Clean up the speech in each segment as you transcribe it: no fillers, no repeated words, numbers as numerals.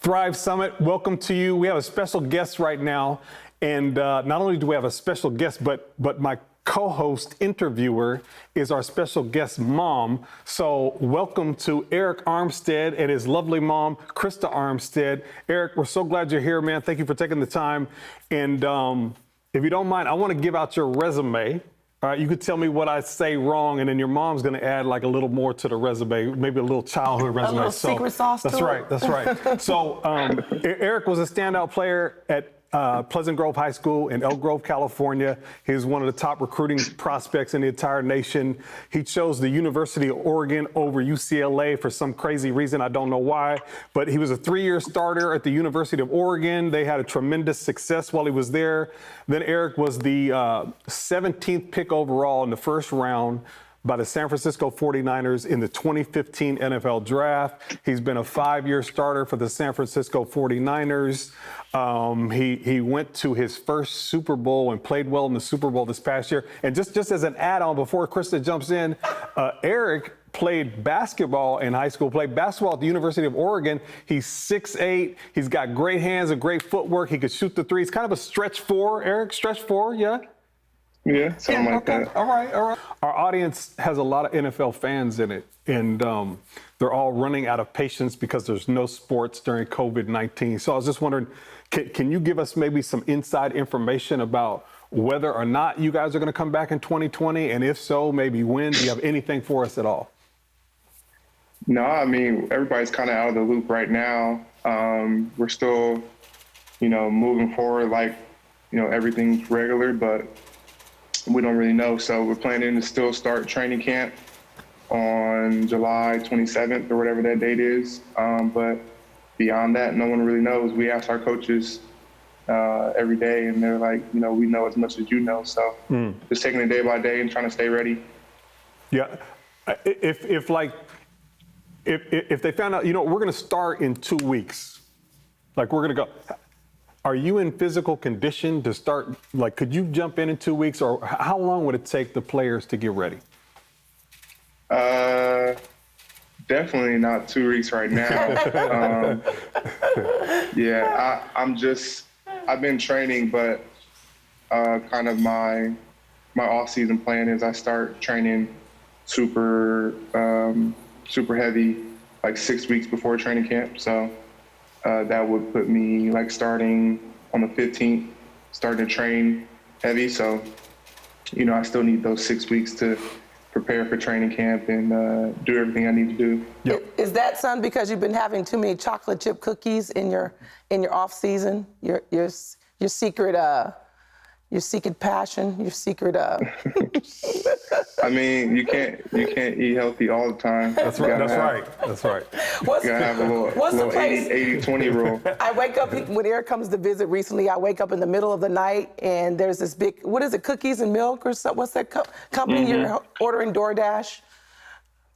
Thrive Summit, welcome to you. We have a special guest right now. And not only do we have a special guest, but my co-host interviewer is our special guest mom. So welcome to Arik Armstead and his lovely mom, Christa Armstead. Arik, we're so glad you're here, man. Thank you for taking the time. And if you don't mind, I want to give out your resume. All right, you could tell me what I say wrong, and then your mom's going to add like a little more to the resume, maybe a little childhood resume. A little secret sauce to it. That's right, that's right. So Arik was a standout player at Pleasant Grove High School in Elk Grove, California. He was one of the top recruiting prospects in the entire nation. He chose the University of Oregon over UCLA for some crazy reason. I don't know why, but he was a 3-year starter at the University of Oregon. They had a tremendous success while he was there. Then Arik was the 17th pick overall in the first round by the San Francisco 49ers in the 2015 NFL Draft. He's been a 5-year starter for the San Francisco 49ers. He went to his first Super Bowl and played well in the Super Bowl this past year. And just as an add-on before Christa jumps in, Arik played basketball in high school, played basketball at the University of Oregon. He's 6'8". He's got great hands and great footwork. He could shoot the three. He's kind of a stretch four, Arik, stretch four, yeah? Yeah, something like that. All right. Our audience has a lot of NFL fans in it, and they're all running out of patience because there's no sports during COVID-19. So I was just wondering, can you give us maybe some inside information about whether or not you guys are going to come back in 2020, and if so, maybe when? Do you have anything for us at all? No, I mean, everybody's kind of out of the loop right now. We're still, moving forward like, everything's regular, but we don't really know. So we're planning to still start training camp on July 27th or whatever that date is. But beyond that, no one really knows. We ask our coaches every day, and they're like, we know as much as you know. So just taking it day by day and trying to stay ready. Yeah. If they found out, we're going to start in 2 weeks, like we're going to go. Are you in physical condition to start? Like, could you jump in 2 weeks, or how long would it take the players to get ready? Definitely not 2 weeks right now. I've been training, but kind of my off-season plan is I start training super heavy, like 6 weeks before training camp. So that would put me like starting on the 15th, starting to train heavy. So, I still need those 6 weeks to prepare for training camp and do everything I need to do. Yep. Is that, son, because you've been having too many chocolate chip cookies in your off season? Your secret passion, your secret. I mean, you can't eat healthy all the time. That's right. You gotta have a little 80-20 rule. I wake up when Arik comes to visit recently. I wake up in the middle of the night, and there's this big, what is it, cookies and milk or something? What's that company you're ordering? DoorDash.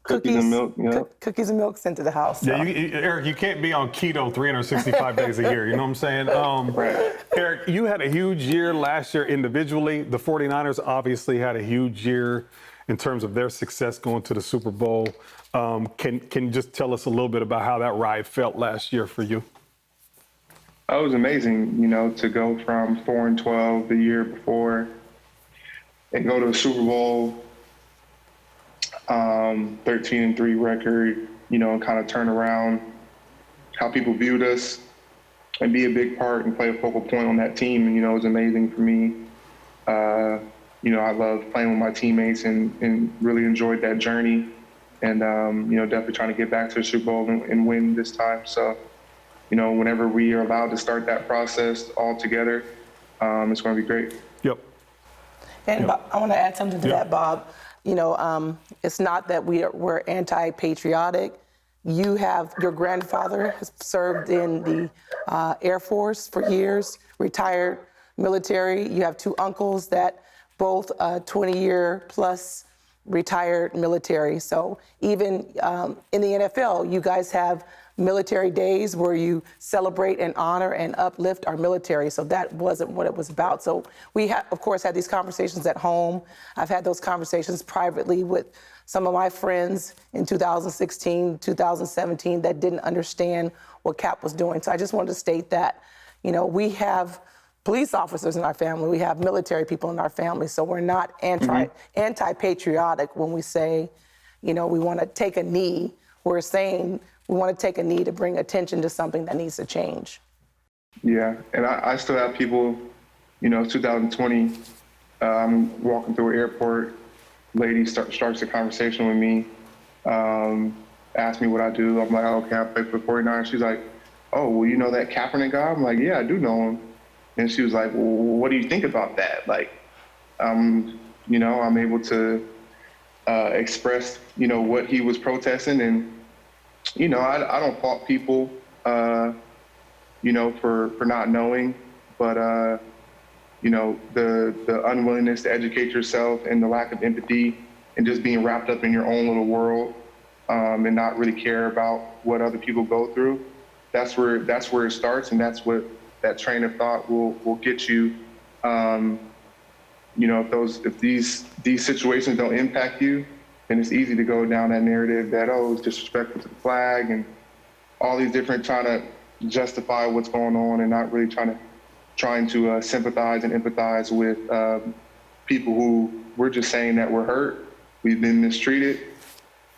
Cookies and milk, yeah. Cookies and milk sent to the house. So. Yeah, Arik, you can't be on keto 365 days a year. You know what I'm saying? Right. Arik, you had a huge year last year individually. The 49ers obviously had a huge year in terms of their success going to the Super Bowl. Can you just tell us a little bit about how that ride felt last year for you? It was amazing, to go from 4-12 the year before and go to a Super Bowl. 13-3 record, and kind of turn around how people viewed us and be a big part and play a focal point on that team. And, it was amazing for me. I love playing with my teammates and really enjoyed that journey. And, definitely trying to get back to the Super Bowl and win this time. So, whenever we are allowed to start that process all together, it's going to be great. Yep. And Bob, I want to add something to that, Bob. It's not that we're anti-patriotic. Your grandfather has served in the Air Force for years, retired military. You have 2 uncles that both 20-year plus retired military. So even in the NFL, you guys have military days where you celebrate and honor and uplift our military. So that wasn't what it was about. So we, of course, had these conversations at home. I've had those conversations privately with some of my friends in 2016, 2017 that didn't understand what CAP was doing. So I just wanted to state that, we have police officers in our family, we have military people in our family, so we're not anti-patriotic when we say, we want to take a knee. We're saying we want to take a knee to bring attention to something that needs to change. Yeah, and I still have people, 2020, I'm walking through an airport, lady starts a conversation with me, asks me what I do. I'm like, okay, I play for 49. She's like, oh, well, you know that Kaepernick guy? I'm like, yeah, I do know him. And she was like, well, what do you think about that? Like, I'm able to express, what he was protesting. And, I don't fault people, for not knowing, but, the unwillingness to educate yourself and the lack of empathy and just being wrapped up in your own little world and not really care about what other people go through. That's where it starts, and that's what that train of thought will get you. If these situations don't impact you, then it's easy to go down that narrative that, oh, it's disrespectful to the flag and all these different trying to justify what's going on and not really trying to sympathize and empathize with people who we're just saying that we're hurt, we've been mistreated,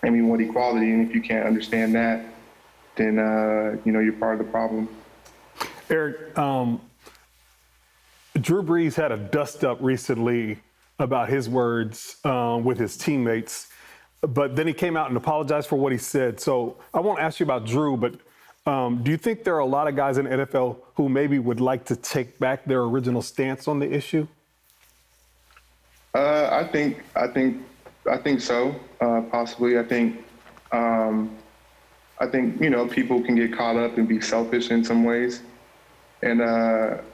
and we want equality. And if you can't understand that, then you're part of the problem. Arik, Drew Brees had a dust-up recently about his words with his teammates, but then he came out and apologized for what he said. So I won't ask you about Drew, but do you think there are a lot of guys in the NFL who maybe would like to take back their original stance on the issue? I think so. Possibly. I think people can get caught up and be selfish in some ways. And on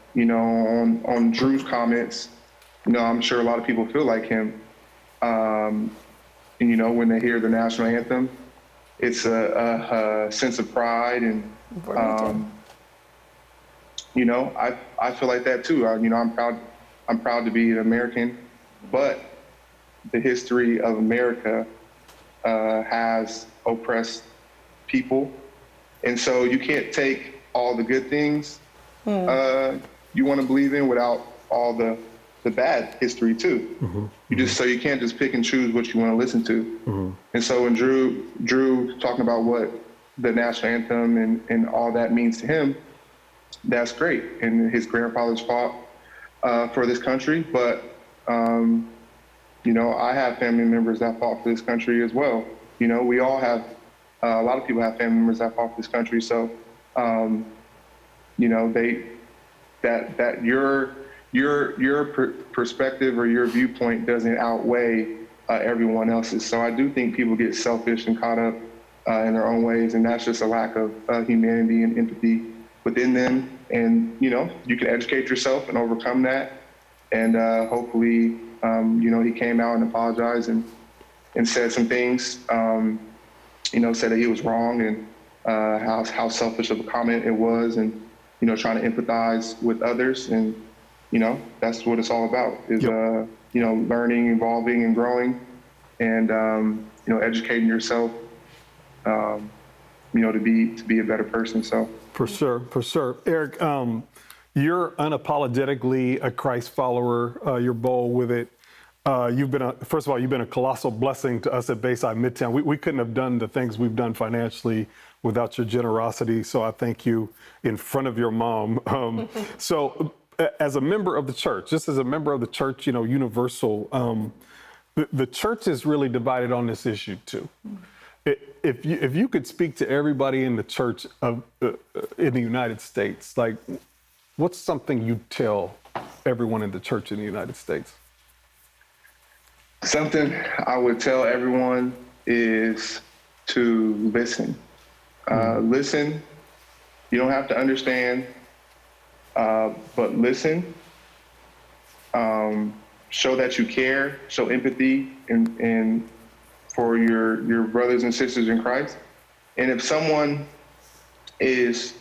Drew's comments, I'm sure a lot of people feel like him. And when they hear the national anthem, it's a sense of pride, and I feel like that too. I'm proud to be an American, but the history of America has oppressed people, and so you can't take all the good things you want to believe in without all the bad history too. Mm-hmm. You can't just pick and choose what you want to listen to. Mm-hmm. And so when Drew talking about what the national anthem and all that means to him, that's great. And his grandfathers fought for this country, but I have family members that fought for this country as well. We all have, a lot of people have family members that fought for this country. So, your perspective or your viewpoint doesn't outweigh everyone else's. So I do think people get selfish and caught up in their own ways, and that's just a lack of humanity and empathy within them. And you can educate yourself and overcome that. And hopefully, he came out and apologized and said some things. Said that he was wrong and how selfish of a comment it was, and trying to empathize with others. And that's what it's all about, is learning, evolving, and growing, and educating yourself, to be a better person. So for sure. Arik, you're unapologetically a Christ follower. You're bold with it. First of all, you've been a colossal blessing to us at Bayside Midtown. We couldn't have done the things we've done financially without your generosity. So I thank you in front of your mom. So as a member of the church, Universal, the church is really divided on this issue too. If you could speak to everybody in the church in the United States, like, what's something you tell everyone in the church in the United States? Something I would tell everyone is to listen. Listen. You don't have to understand, but listen. Show that you care. Show empathy and for your brothers and sisters in Christ. And if someone is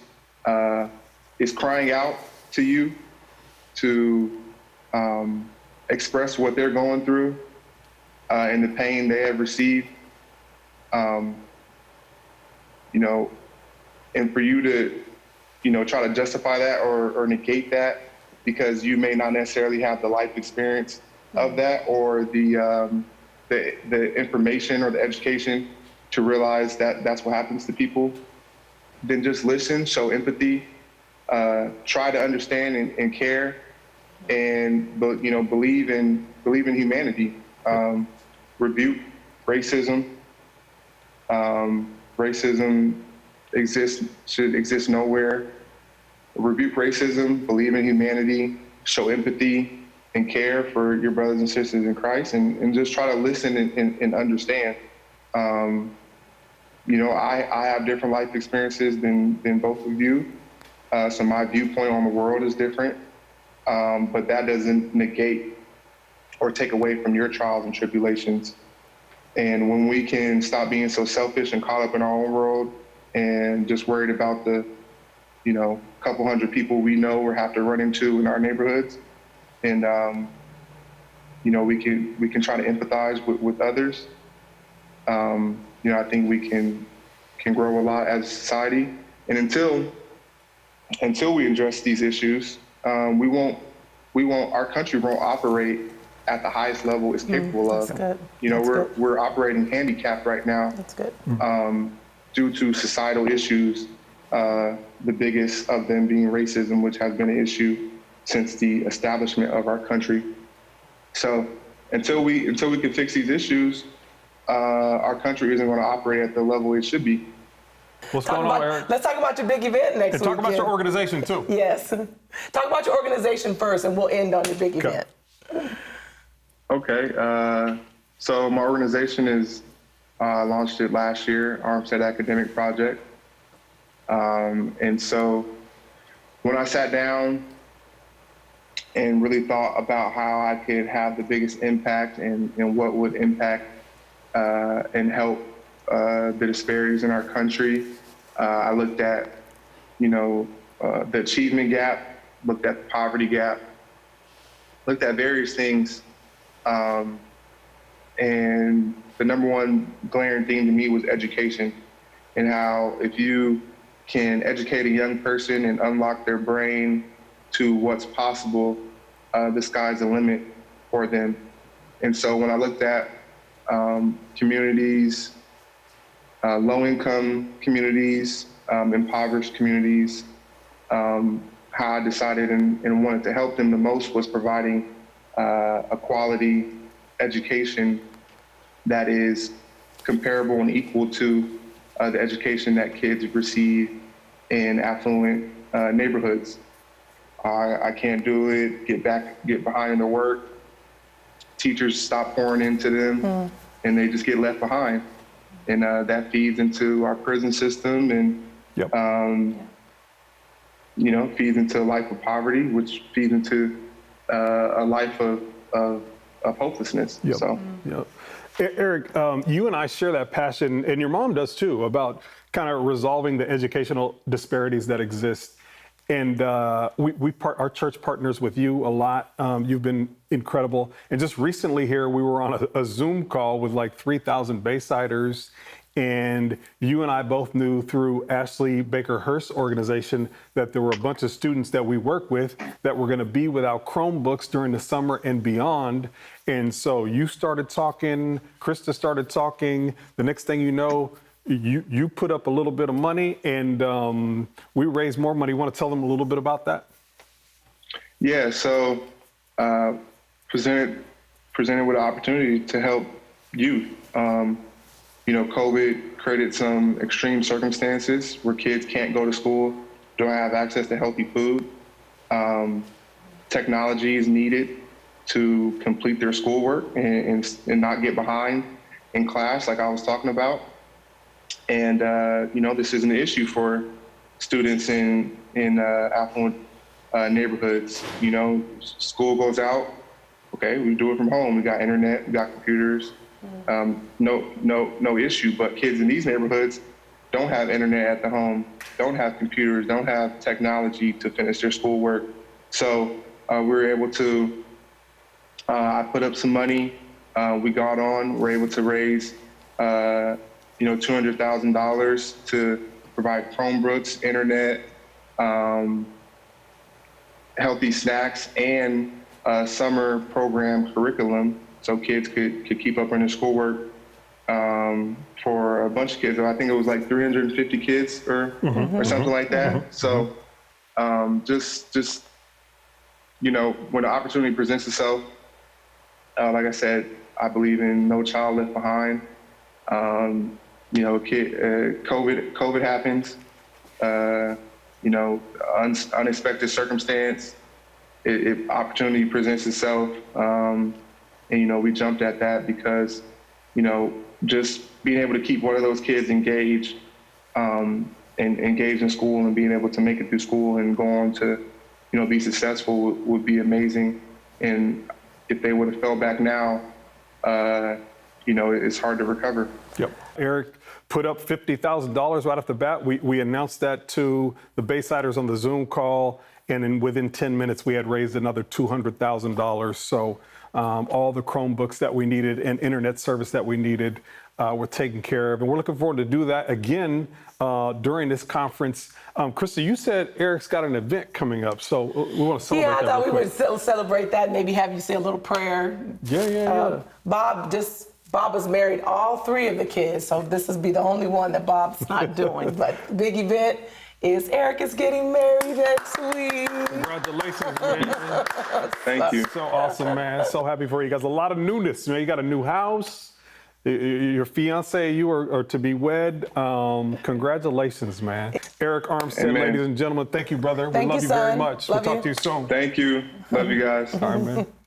crying out to you to express what they're going through, and the pain they have received. You know, and for you to, you know, try to justify that or negate that because you may not necessarily have the life experience of that or the information or the education to realize that that's what happens to people, then just listen, show empathy, try to understand and care, and you know, believe in humanity. Rebuke racism. Racism should exist nowhere. Rebuke racism, believe in humanity, show empathy and care for your brothers and sisters in Christ, and just try to listen and understand. You know, I have different life experiences than both of you, so my viewpoint on the world is different, but that doesn't negate or take away from your trials and tribulations. And when we can stop being so selfish and caught up in our own world and just worried about the, you know, couple hundred people we know or have to run into in our neighborhoods, and you know, we can try to empathize with others. You know, I think we can grow a lot as a society. And until we address these issues, our country won't operate at the highest level it's capable of. That's good. You know, That's we're operating handicapped right now. That's good. Due to societal issues, the biggest of them being racism, which has been an issue since the establishment of our country. So until we can fix these issues, our country isn't going to operate at the level it should be. What's going on, Arik? Let's talk about your big event next And week. talk about your organization, too. Yes. Talk about your organization first, and we'll end on your big event. Okay. So my organization is launched it last year, Armstead Academic Project. And so when I sat down and really thought about how I could have the biggest impact and what would impact and help the disparities in our country, I looked at, you know, the achievement gap, looked at the poverty gap, looked at various things. And the number one glaring theme to me was education, and how if you can educate a young person and unlock their brain to what's possible, the sky's the limit for them. And so when I looked at communities, low-income communities, impoverished communities, how I decided and wanted to help them the most was providing a quality education that is comparable and equal to the education that kids receive in affluent neighborhoods. I can't do it, get behind in the work. Teachers stop pouring into them and they just get left behind. And that feeds into our prison system and, you know, feeds into a life of poverty, which feeds into a life of hopelessness. Yep. So. Yep. Arik, you and I share that passion, and your mom does too, about kind of resolving the educational disparities that exist. And our church partners with you a lot. You've been incredible. And just recently here, we were on a Zoom call with like 3,000 Baysiders. And you and I both knew through Ashley Baker Hurst's organization that there were a bunch of students that we work with that were going to be without Chromebooks during the summer and beyond. And so you started talking, Christa started talking. The next thing you know, you put up a little bit of money, and we raised more money. You want to tell them a little bit about that? Yeah, so presented with an opportunity to help youth. You know, COVID created some extreme circumstances where kids can't go to school, don't have access to healthy food. Technology is needed to complete their schoolwork and not get behind in class like I was talking about. And, you know, this is an issue for students in affluent neighborhoods. You know, school goes out, okay, we do it from home. We got internet, we got computers, no issue. But kids in these neighborhoods don't have internet at the home, don't have computers, don't have technology to finish their schoolwork. So we were able to, I put up some money we got on, were able to raise, $200,000 to provide Chromebooks, internet, healthy snacks, and summer program curriculum so kids could keep up on their schoolwork. For a bunch of kids, I think it was like 350 kids or something like that. So just when the opportunity presents itself, like I said, I believe in no child left behind. COVID happens, unexpected circumstance, opportunity presents itself. And, we jumped at that because, just being able to keep one of those kids engaged and engaged in school and being able to make it through school and go on to, be successful would be amazing. And if they would have fell back now, it's hard to recover. Yep. Arik put up $50,000 right off the bat. We announced that to the Baysiders on the Zoom call, and within 10 minutes, we had raised another $200,000. So all the Chromebooks that we needed and internet service that we needed were taken care of. And we're looking forward to do that again during this conference. Christa, you said Arik's got an event coming up, so we want to celebrate that. Yeah, I thought we real would quick. celebrate that, maybe have you say a little prayer. Yeah. Bob has married all three of the kids, so this will be the only one that Bob's not doing. But the big event is Arik is getting married next week. Congratulations, man. Thank you. So awesome, man. So happy for you guys. A lot of newness. You got a new house. Your fiance, you are to be wed. Congratulations, man. Arik Armstead, Amen. ladies and gentlemen, thank you, brother. Thank we love you, you very son. much. Love We'll talk you. to you soon. Thank you. Love you guys. All right, man.